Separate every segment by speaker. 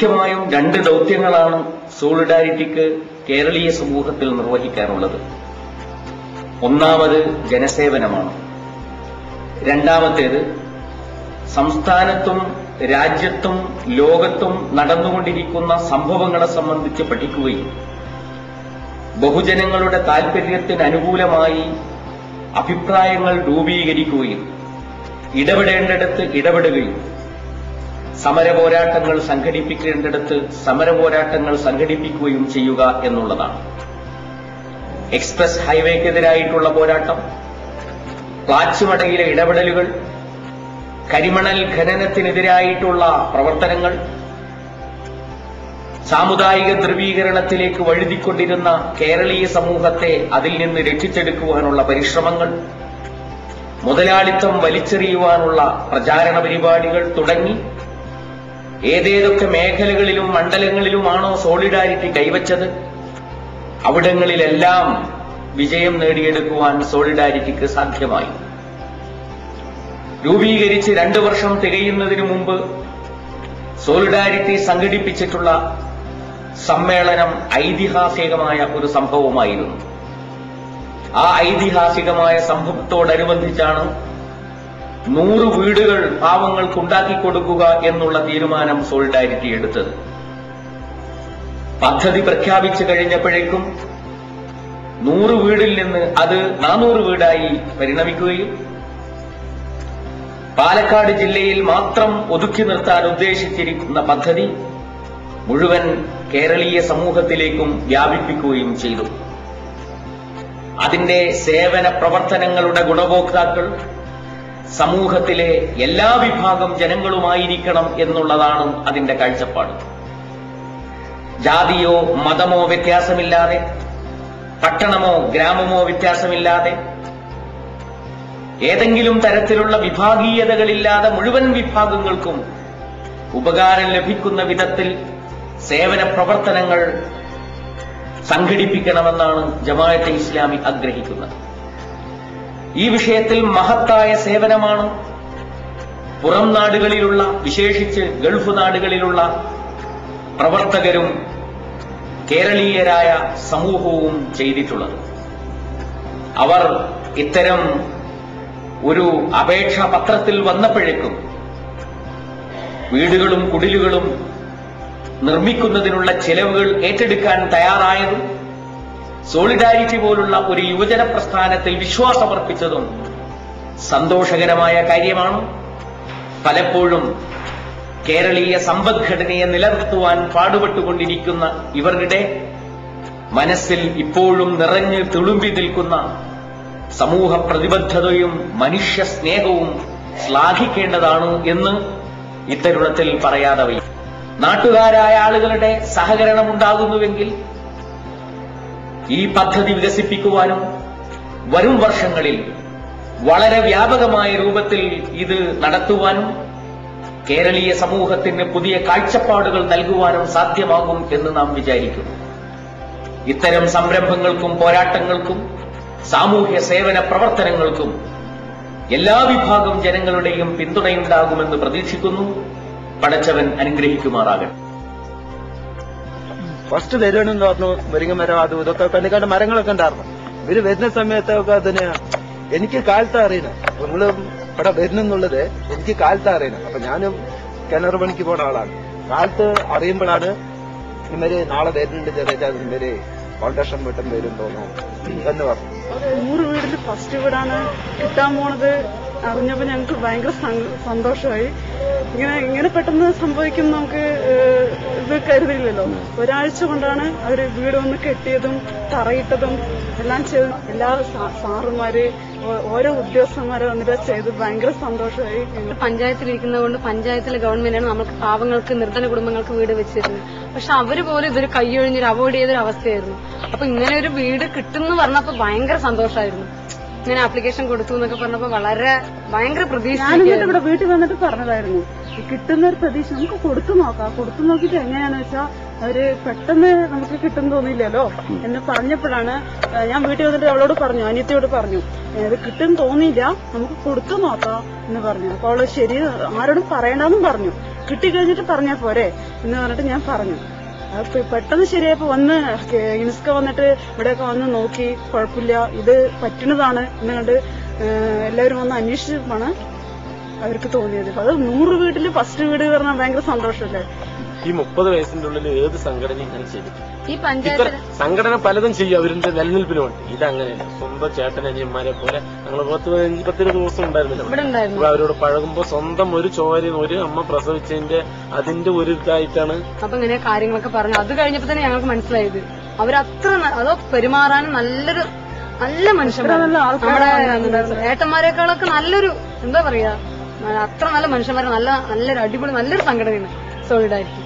Speaker 1: മുഖ്യമായും രണ്ട് ദൗത്യങ്ങളാണ് സോളിഡാരിറ്റിക്ക് കേരളീയ സമൂഹത്തിൽ നിർവഹിക്കാനുള്ളത്. ഒന്നാമത് ജനസേവനമാണ്. രണ്ടാമത്തേത് സംസ്ഥാനത്തും രാജ്യത്തും ലോകത്തും നടന്നുകൊണ്ടിരിക്കുന്ന സംഭവങ്ങളെ സംബന്ധിച്ച് പഠിക്കുകയും ബഹുജനങ്ങളുടെ താൽപര്യത്തിന് അനുകൂലമായി അഭിപ്രായങ്ങൾ രൂപീകരിക്കുകയും ഇടപെടേണ്ടിടത്ത് ഇടപെടുകയും സമരപോരാട്ടങ്ങൾ സംഘടിപ്പിക്കേണ്ടിടത്ത് സമരപോരാട്ടങ്ങൾ സംഘടിപ്പിക്കുകയും ചെയ്യുക എന്നുള്ളതാണ്. എക്സ്പ്രസ് ഹൈവേക്കെതിരായിട്ടുള്ള പോരാട്ടം, പ്ലാച്ചിമടയിലെ ഇടപെടലുകൾ, കരിമണൽ ഖനനത്തിനെതിരായിട്ടുള്ള പ്രവർത്തനങ്ങൾ, സാമുദായിക ധ്രുവീകരണത്തിലേക്ക് വഴുതിക്കൊണ്ടിരുന്ന കേരളീയ സമൂഹത്തെ അതിൽ നിന്ന് രക്ഷിച്ചെടുക്കുവാനുള്ള പരിശ്രമങ്ങൾ, മുതലാളിത്തം വലിച്ചെറിയുവാനുള്ള പ്രചാരണ പരിപാടികൾ തുടങ്ങി ഏതേതൊക്കെ മേഖലകളിലും മണ്ഡലങ്ങളിലുമാണോ സോളിഡാരിറ്റി കൈവച്ചത് അവിടങ്ങളിലെല്ലാം വിജയം നേടിയെടുക്കുവാൻ സോളിഡാരിറ്റിക്ക് സാധ്യമായി. രൂപീകരിച്ച് 2 വർഷം തികയുന്നതിനു മുമ്പ് സോളിഡാരിറ്റി സംഘടിപ്പിച്ചിട്ടുള്ള സമ്മേളനം ഐതിഹാസികമായ ഒരു സംഭവമായിരുന്നു. ആ ഐതിഹാസികമായ സംഭവത്തോടനുബന്ധിച്ചാണ് 100 വീടുകൾ പാവങ്ങൾക്കുണ്ടാക്കിക്കൊടുക്കുക എന്നുള്ള തീരുമാനം സോളിഡാരിറ്റി എടുത്തത്. പദ്ധതി പ്രഖ്യാപിച്ചു കഴിഞ്ഞപ്പോഴേക്കും 100 വീടിൽ നിന്ന് അത് 400 വീടായി പരിണമിക്കുകയും പാലക്കാട് ജില്ലയിൽ മാത്രം ഒതുക്കി നിർത്താൻ ഉദ്ദേശിച്ചിരിക്കുന്ന പദ്ധതി മുഴുവൻ കേരളീയ സമൂഹത്തിലേക്കും വ്യാപിപ്പിക്കുകയും ചെയ്തു. അതിന്റെ സേവന പ്രവർത്തനങ്ങളുടെ ഗുണഭോക്താക്കൾ സമൂഹത്തിലെ എല്ലാ വിഭാഗം ജനങ്ങളുമായിരിക്കണം എന്നുള്ളതാണ് അതിന്റെ കാഴ്ചപ്പാട്. ജാതിയോ മതമോ വ്യത്യാസമില്ലാതെ, പട്ടണമോ ഗ്രാമമോ വ്യത്യാസമില്ലാതെ, ഏതെങ്കിലും തരത്തിലുള്ള വിഭാഗീയതകളില്ലാതെ മുഴുവൻ വിഭാഗങ്ങൾക്കും ഉപകാരം ലഭിക്കുന്ന വിധത്തിൽ സേവന പ്രവർത്തനങ്ങൾ സംഘടിപ്പിക്കണമെന്നാണ് ജമാഅത്തെ ഇസ്ലാമി ആഗ്രഹിക്കുന്നത്. ഈ വിഷയത്തിൽ മഹത്തായ സേവനമാണ് പുറം നാടുകളിലുള്ള, വിശേഷിച്ച് ഗൾഫ് നാടുകളിലുള്ള പ്രവർത്തകരും കേരളീയരായ സമൂഹവും ചെയ്തിട്ടുള്ളത്. അവർ ഇത്തരം ഒരു അപേക്ഷാ പത്രത്തിൽ വന്നപ്പോഴേക്കും വീടുകളും കുടിലുകളും നിർമ്മിക്കുന്നതിനുള്ള ചെലവുകൾ ഏറ്റെടുക്കാൻ തയ്യാറായതും സോളിഡാരിറ്റി പോലുള്ള ഒരു യുവജന പ്രസ്ഥാനത്തിൽ വിശ്വാസമർപ്പിച്ചതും സന്തോഷകരമായ കാര്യമാണ്. പലപ്പോഴും കേരളീയ സമ്പദ്ഘടനയെ നിലനിർത്തുവാൻ പാടുപെട്ടുകൊണ്ടിരിക്കുന്ന ഇവരുടെ മനസ്സിൽ ഇപ്പോഴും നിറഞ്ഞു തുളുമ്പി നിൽക്കുന്ന സമൂഹ പ്രതിബദ്ധതയും മനുഷ്യ സ്നേഹവും ശ്ലാഘിക്കേണ്ടതാണ് എന്ന് ഇത്തരുണത്തിൽ പറയാതെ വയ്യ. നാട്ടുകാരായ ആളുകളുടെ സഹകരണം ഉണ്ടാകുന്നുവെങ്കിൽ ഈ പദ്ധതി വികസിപ്പിക്കുവാനും വരും വർഷങ്ങളിൽ വളരെ വ്യാപകമായ രൂപത്തിൽ ഇത് നടത്തുവാനും കേരളീയ സമൂഹത്തിന് പുതിയ കാഴ്ചപ്പാടുകൾ നൽകുവാനും സാധ്യമാകും എന്ന് നാം വിചാരിക്കുന്നു. ഇത്തരം സംരംഭങ്ങൾക്കും പോരാട്ടങ്ങൾക്കും സാമൂഹ്യ സേവന പ്രവർത്തനങ്ങൾക്കും എല്ലാ വിഭാഗം ജനങ്ങളുടെയും പിന്തുണയുണ്ടാകുമെന്ന് പ്രതീക്ഷിക്കുന്നു. പടച്ചവൻ അനുഗ്രഹിക്കുമാറാകട്ടെ.
Speaker 2: ഫസ്റ്റ് വരുവാണെന്ന് പറഞ്ഞു, മുരിങ്ങമരം അതും ഇതൊക്കെ കണ്ടിക്കാണ്ട് മരങ്ങളൊക്കെ ഉണ്ടായിരുന്നു. ഇവര് വരുന്ന സമയത്തൊക്കെ അതിന് എനിക്ക് കാലത്ത് അറിയണം, നിങ്ങള് ഇവിടെ വരുന്നെന്നുള്ളത് എനിക്ക് കാലത്ത് അറിയണം. അപ്പൊ ഞാനും കിണർ പണിക്ക് പോണ ആളാണ്. കാലത്ത് അറിയുമ്പോഴാണ് ഇവര് നാളെ വരുന്നുണ്ട്, ചെറിയ ഇവര് ഫൗണ്ടേഷൻ വീട്ടം വരും തോന്നുന്നു എന്ന് പറഞ്ഞു.
Speaker 3: 100 വീടിന്റെ ഫസ്റ്റ് വീടാണ് കിട്ടാൻ പോണത് അറിഞ്ഞപ്പോ ഞങ്ങൾക്ക് ഭയങ്കര സന്തോഷമായി. ഇങ്ങനെ പെട്ടെന്ന് സംഭവിക്കും നമുക്ക് ഇത് കരുതില്ലല്ലോ. ഒരാഴ്ച കൊണ്ടാണ് അവര് വീട് വന്ന് കെട്ടിയതും തറയിട്ടതും എല്ലാം ചെയ്ത്. എല്ലാ സാറുമാര് ഓരോ ഉദ്യോഗസ്ഥന്മാരെ വന്നിട്ട് ചെയ്ത് ഭയങ്കര സന്തോഷമായി.
Speaker 4: പഞ്ചായത്തിലിരിക്കുന്നത് കൊണ്ട് പഞ്ചായത്തിലെ ഗവൺമെന്റാണ് നമുക്ക് പാവങ്ങൾക്ക് നിർധന കുടുംബങ്ങൾക്ക് വീട് വെച്ചിരുന്നത്. പക്ഷെ അവര് പോലും ഇതൊരു കൈയൊഴിഞ്ഞൊരു അവോയ്ഡ് ചെയ്തൊരു അവസ്ഥയായിരുന്നു. അപ്പൊ ഇങ്ങനെ ഒരു വീട് കിട്ടുമെന്ന് പറഞ്ഞപ്പോ ഭയങ്കര സന്തോഷമായിരുന്നു. ഇങ്ങനെ ആപ്ലിക്കേഷൻ കൊടുത്തു എന്നൊക്കെ പറഞ്ഞപ്പോ വളരെ ഭയങ്കര പ്രതീക്ഷ.
Speaker 3: ഞാനിവിടെ ഇവിടെ വീട്ടിൽ വന്നിട്ട് പറഞ്ഞതായിരുന്നു, കിട്ടുന്ന ഒരു പ്രതീക്ഷ നമുക്ക് കൊടുത്തു നോക്കാം. കൊടുത്തു നോക്കിയിട്ട് എങ്ങനെയാന്ന് വെച്ചാൽ അവര് പെട്ടെന്ന് നമുക്ക് കിട്ടും തോന്നില്ലല്ലോ എന്ന് പറഞ്ഞപ്പോഴാണ് ഞാൻ വീട്ടിൽ വന്നിട്ട് അവളോട് പറഞ്ഞു, അനിയത്തിയോട് പറഞ്ഞു, ഇത് കിട്ടും തോന്നിയില്ല, നമുക്ക് കൊടുത്തു നോക്കാം എന്ന് പറഞ്ഞു. അപ്പൊ അവള് ശരി, ആരോടും പറയണമെന്നും പറഞ്ഞു, കിട്ടിക്കഴിഞ്ഞിട്ട് പറഞ്ഞാ പോരെ എന്ന് പറഞ്ഞിട്ട് ഞാൻ പറഞ്ഞു. പെട്ടെന്ന് ശരിയായപ്പോ വന്ന് യുനെസ്ക വന്നിട്ട് ഇവിടെയൊക്കെ വന്ന് നോക്കി, കുഴപ്പമില്ല, ഇത് പറ്റുന്നതാണ് എന്ന് കണ്ട് എല്ലാവരും വന്ന് അന്വേഷിച്ചപ്പോഴാണ് അവർക്ക് തോന്നിയത്. അത് 100 വീട്ടില് ഫസ്റ്റ് വീട് പറഞ്ഞാൽ ഭയങ്കര സന്തോഷമല്ലേ.
Speaker 2: ഈ 30 വയസ്സിന്റെ ഉള്ളിൽ ഏത് സംഘടനയും ഞാൻ ചെയ്തു.
Speaker 4: ഈ പഞ്ചായത്ത്
Speaker 2: സംഘടന പലതും ചെയ്യും, അവരുടെ നിലനിൽപ്പിനുണ്ട്. ഇതങ്ങനെയല്ല, സ്വന്തം ചേട്ടനനിയന്മാരെ പോലെ ഞങ്ങൾ 10-20 ദിവസം ഉണ്ടായിരുന്നില്ല. അവരോട് പഴകുമ്പോ സ്വന്തം ഒരു ചോരയും ഒരു അമ്മ പ്രസവിച്ചതിന്റെ അതിന്റെ ഒരു ഇതായിട്ടാണ്.
Speaker 4: അപ്പൊ ഇങ്ങനെ കാര്യങ്ങളൊക്കെ പറഞ്ഞു. അത് കഴിഞ്ഞപ്പോ തന്നെ ഞങ്ങൾക്ക് മനസ്സിലായത് അവരത്ര അതോ പെരുമാറാനും നല്ല മനുഷ്യന്മാരാണ്. നമ്മുടെ ഏട്ടന്മാരെക്കാളൊക്കെ നല്ലൊരു എന്താ പറയാ, അത്ര നല്ല മനുഷ്യന്മാരെ, നല്ലൊരു അടിപൊളി നല്ലൊരു സംഘടനയാണ് സോളിഡാരിറ്റി.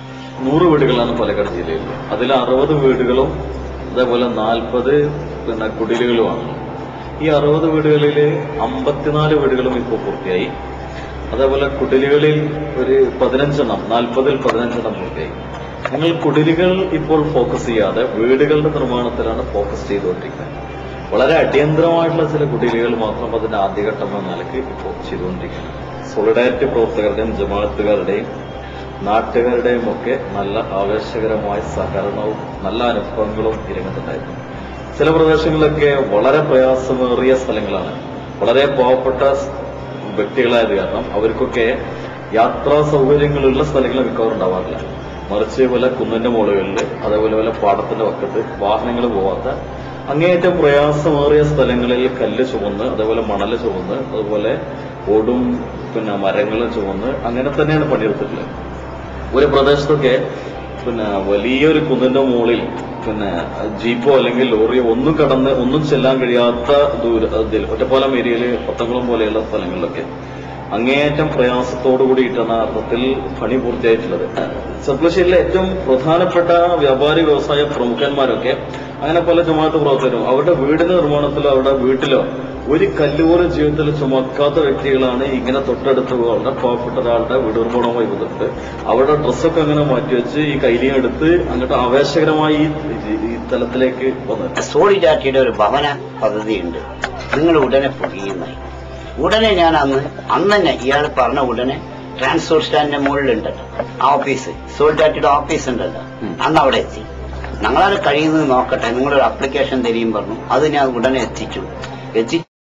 Speaker 1: 100 വീടുകളാണ് പാലക്കാട് ജില്ലയിൽ. അതിൽ 60 വീടുകളും അതേപോലെ 40 കുടിലുകളുമാണ്. ഈ 60 വീടുകളിൽ 54 വീടുകളും ഇപ്പോൾ പൂർത്തിയായി. അതേപോലെ കുടിലുകളിൽ ഒരു 15 40-ൽ 15 പൂർത്തിയായി. നിങ്ങൾ കുടിലുകൾ ഇപ്പോൾ ഫോക്കസ് ചെയ്യാതെ വീടുകളുടെ നിർമ്മാണത്തിലാണ് ഫോക്കസ് ചെയ്തുകൊണ്ടിരിക്കുന്നത്. വളരെ അടിയന്തരമായിട്ടുള്ള ചില കുടിലുകൾ മാത്രം അതിന്റെ ആദ്യഘട്ടം എന്ന നിലയ്ക്ക് ഇപ്പോൾ ചെയ്തുകൊണ്ടിരിക്കുന്നത്. സോളിഡാരിറ്റി പ്രവർത്തകരുടെയും ജമാഅത്തുകാരുടെയും നാട്ടുകാരുടെയും ഒക്കെ നല്ല ആവേശകരമായ സഹകരണവും നല്ല അനുഭവങ്ങളും ഈ രംഗത്തുണ്ടായിരുന്നു. ചില പ്രദേശങ്ങളിലൊക്കെ വളരെ പ്രയാസമേറിയ സ്ഥലങ്ങളാണ്. വളരെ പാവപ്പെട്ട വ്യക്തികളായത് കാരണം അവർക്കൊക്കെ യാത്രാ സൗകര്യങ്ങളുള്ള സ്ഥലങ്ങൾ മിക്കവാറും ഉണ്ടാവാറില്ല. മറിച്ച് പല കുന്നിന്റെ മുകളിൽ, അതേപോലെ പല പാടത്തിന്റെ വക്കത്ത് വാഹനങ്ങൾ പോവാത്ത അങ്ങേയറ്റം പ്രയാസമേറിയ സ്ഥലങ്ങളിൽ കല്ല് ചുമന്ന്, അതേപോലെ മണല് ചുമന്ന്, അതുപോലെ ഓടും മരങ്ങളും ചുമന്ന് അങ്ങനെ തന്നെയാണ് പണിയെടുത്തിട്ടുള്ളത്. ഒരു പ്രദേശത്തൊക്കെ വലിയൊരു കുന്നിന്റെ മുകളിൽ ജീപ്പോ അല്ലെങ്കിൽ ലോറിയോ ഒന്നും ചെല്ലാൻ കഴിയാത്ത ദൂരത്തിൽ ഒറ്റപ്പാലം ഏരിയയിൽ പത്തംകുളം പോലെയുള്ള സ്ഥലങ്ങളിലൊക്കെ അങ്ങേയറ്റം പ്രയാസത്തോടു കൂടിയിട്ടാണ് അർത്ഥത്തിൽ പണി പൂർത്തിയായിട്ടുള്ളത്. ചെർപ്പുളശ്ശേരിയിലെ ഏറ്റവും പ്രധാനപ്പെട്ട വ്യാപാരി വ്യവസായ പ്രമുഖന്മാരൊക്കെ അങ്ങനെ പല ജമാഅത്ത് പ്രവർത്തകരും അവരുടെ വീടിന്റെ നിർമ്മാണത്തിലോ അവരുടെ വീട്ടിലോ ഒരു കല്ലുപോലും ജീവിതത്തിൽ ചുമക്കാത്ത വ്യക്തികളാണ് ഇങ്ങനെ തൊട്ടടുത്ത് വളരെ പാവപ്പെട്ട ഒരാളുടെ വീട് നിർമ്മാണവുമായി ബന്ധപ്പെട്ട് അവരുടെ ഡ്രസ്സൊക്കെ അങ്ങനെ മാറ്റിവെച്ച് ഈ കൈലിയും എടുത്ത് അങ്ങോട്ട് ആവേശകരമായി ഈ തലത്തിലേക്ക് വന്നത്.
Speaker 5: സോളിഡാരിറ്റിയുടെ ഒരു ഭവന പദ്ധതിയുണ്ട്, നിങ്ങൾ ഉടനെ പൊടിയുന്നായി. ഉടനെ ഞാൻ അന്ന് തന്നെ ഇയാൾ പറഞ്ഞ ഉടനെ ട്രാൻസ്പോർട്ട് സ്റ്റാൻഡിന്റെ മുകളിലുണ്ടല്ലോ ആ ഓഫീസ്, സോളിഡാരിറ്റിയുടെ ഓഫീസ് ഉണ്ടല്ലോ, അന്ന് അവിടെ എത്തി. ഞങ്ങളത് കഴിയുന്നത് നോക്കട്ടെ, നിങ്ങളൊരു അപ്ലിക്കേഷൻ തരികയും പറഞ്ഞു. അത് ഞാൻ ഉടനെ എത്തിച്ചു.